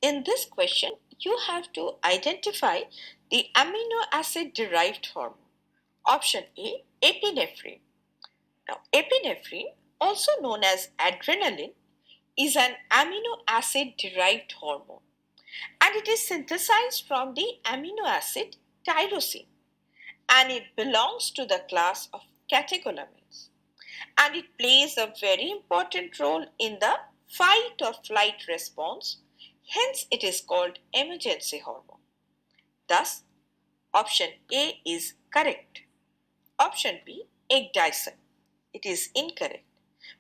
In this question, you have to identify the amino acid derived hormone. Option A, epinephrine. Now, epinephrine, also known as adrenaline, is an amino acid derived hormone and it is synthesized from the amino acid tyrosine and it belongs to the class of catecholamines and it plays a very important role in the fight or flight response. Hence, it is called emergency hormone. Thus, option A is correct. Option B, ecdysone. It is incorrect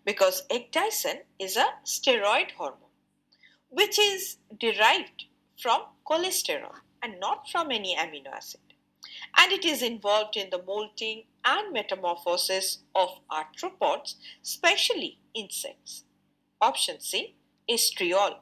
because ecdysone is a steroid hormone which is derived from cholesterol and not from any amino acid. And it is involved in the molting and metamorphosis of arthropods, especially insects. Option C, estriol.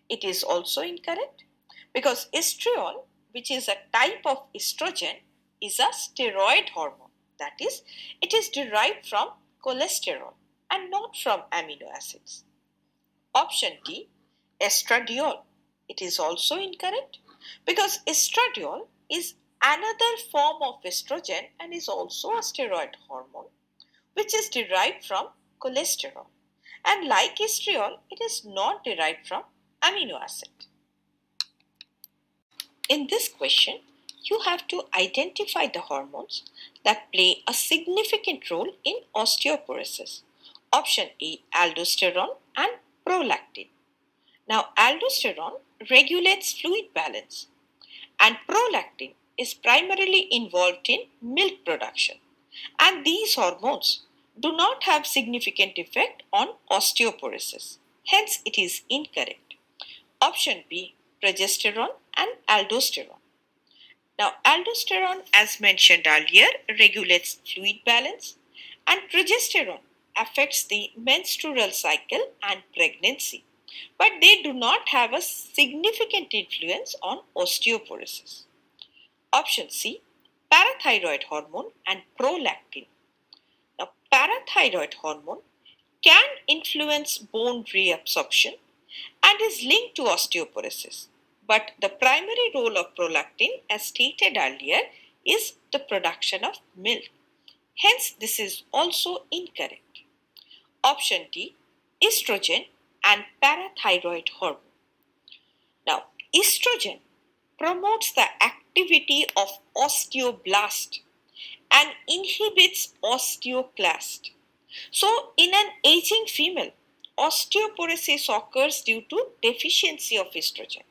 It is also incorrect because estriol, which is a type of estrogen, is a steroid hormone. That is, it is derived from cholesterol and not from amino acids. Option D, estradiol. It is also incorrect because estradiol is another form of estrogen and is also a steroid hormone which is derived from cholesterol. And like estriol, it is not derived from amino acid. In this question, you have to identify the hormones that play a significant role in osteoporosis. Option A, aldosterone and prolactin. Now, aldosterone regulates fluid balance and prolactin is primarily involved in milk production. And these hormones do not have significant effect on osteoporosis. Hence, it is incorrect. Option B, progesterone and aldosterone. Now, aldosterone, as mentioned earlier, regulates fluid balance, and progesterone affects the menstrual cycle and pregnancy, but they do not have a significant influence on osteoporosis. Option C, parathyroid hormone and prolactin. Now, parathyroid hormone can influence bone reabsorption and is linked to osteoporosis. But the primary role of prolactin, as stated earlier, is the production of milk. Hence, this is also incorrect. Option D, estrogen and parathyroid hormone. Now, estrogen promotes the activity of osteoblast and inhibits osteoclast. So, in an aging female, osteoporosis occurs due to deficiency of estrogen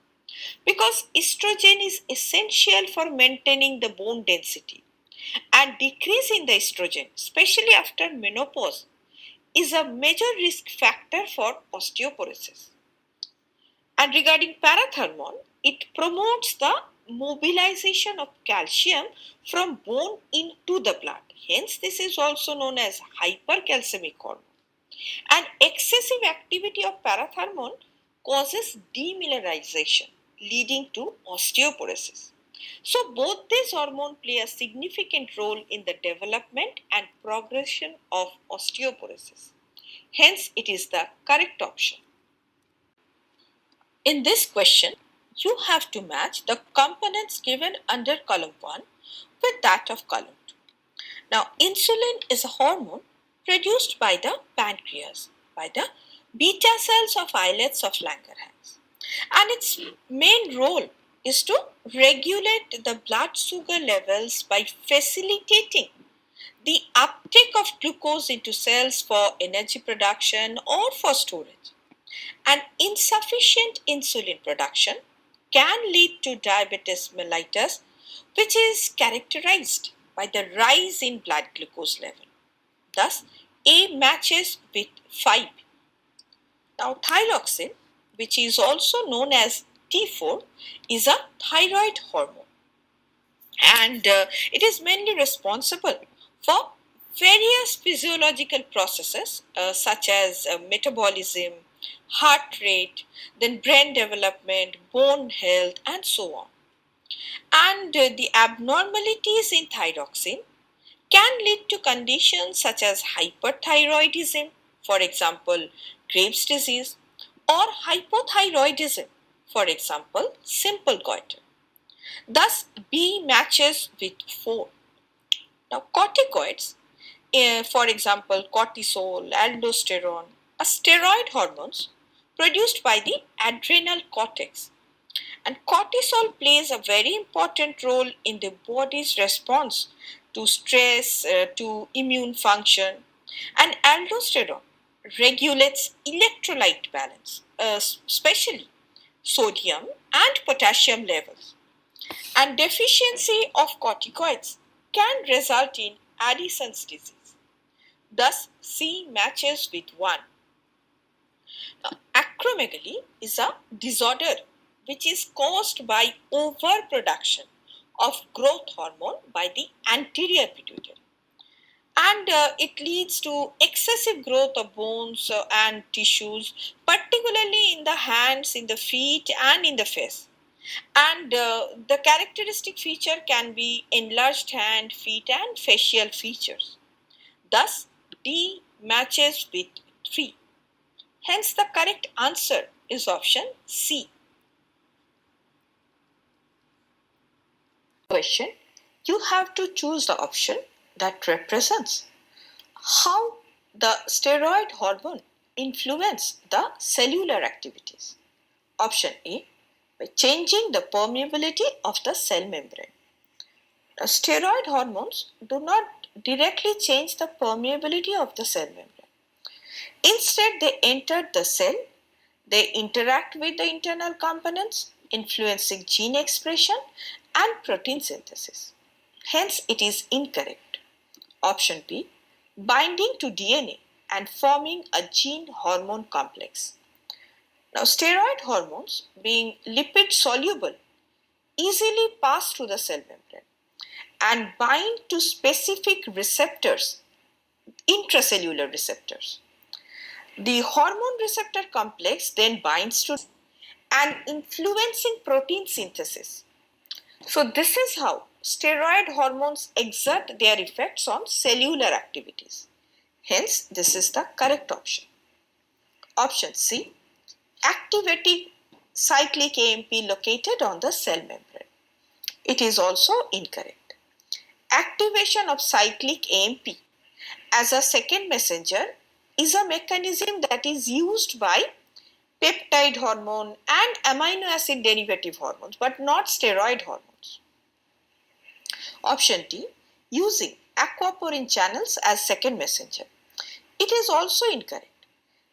because estrogen is essential for maintaining the bone density and decrease in the estrogen, especially after menopause, is a major risk factor for osteoporosis. And regarding parathormone, it promotes the mobilization of calcium from bone into the blood. Hence, this is also known as hypercalcemic hormone. And excessive activity of parathormone causes demineralization, leading to osteoporosis. So, both these hormones play a significant role in the development and progression of osteoporosis. Hence, it is the correct option. In this question, you have to match the components given under column 1 with that of column 2. Now, insulin is a hormone produced by the pancreas, by the beta cells of islets of Langerhans. And its main role is to regulate the blood sugar levels by facilitating the uptake of glucose into cells for energy production or for storage. And insufficient insulin production can lead to diabetes mellitus, which is characterized by the rise in blood glucose level. Thus, A matches with 5. Now, thyroxine, which is also known as T4, is a thyroid hormone and it is mainly responsible for various physiological processes such as metabolism, heart rate, then brain development, bone health, and so on. And the abnormalities in thyroxine can lead to conditions such as hyperthyroidism, for example, Graves' disease, or hypothyroidism, For example, simple goiter. Thus, B matches with 4. Now, corticoids, for example, cortisol, aldosterone, are steroid hormones produced by the adrenal cortex. And cortisol plays a very important role in the body's response to stress, to immune function. And aldosterone regulates electrolyte balance, especially sodium and potassium levels. And deficiency of corticoids can result in Addison's disease. Thus, C matches with 1. Now, acromegaly is a disorder which is caused by overproduction of growth hormone by the anterior pituitary. And it leads to excessive growth of bones and tissues, particularly in the hands, in the feet, and in the face. And the characteristic feature can be enlarged hand, feet, and facial features. Thus, D matches with 3. Hence, the correct answer is option C. Question: you have to choose the option that represents how the steroid hormone influence the cellular activities. Option A, by changing the permeability of the cell membrane. Now, steroid hormones do not directly change the permeability of the cell membrane. Instead, they enter the cell, they interact with the internal components, influencing gene expression and protein synthesis. Hence, it is incorrect. Option B, binding to DNA and forming a gene hormone complex. Now, steroid hormones, being lipid soluble, easily pass through the cell membrane and bind to specific receptors, intracellular receptors. The hormone receptor complex then binds to and influencing protein synthesis. So, this is how steroid hormones exert their effects on cellular activities. Hence, this is the correct option. Option C, activating cyclic AMP located on the cell membrane. It is also incorrect. Activation of cyclic AMP as a second messenger is a mechanism that is used by peptide hormone and amino acid derivative hormones, but not steroid hormones. Option D, using aquaporin channels as second messenger. It is also incorrect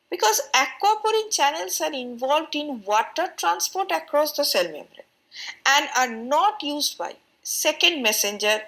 because aquaporin channels are involved in water transport across the cell membrane and are not used by second messenger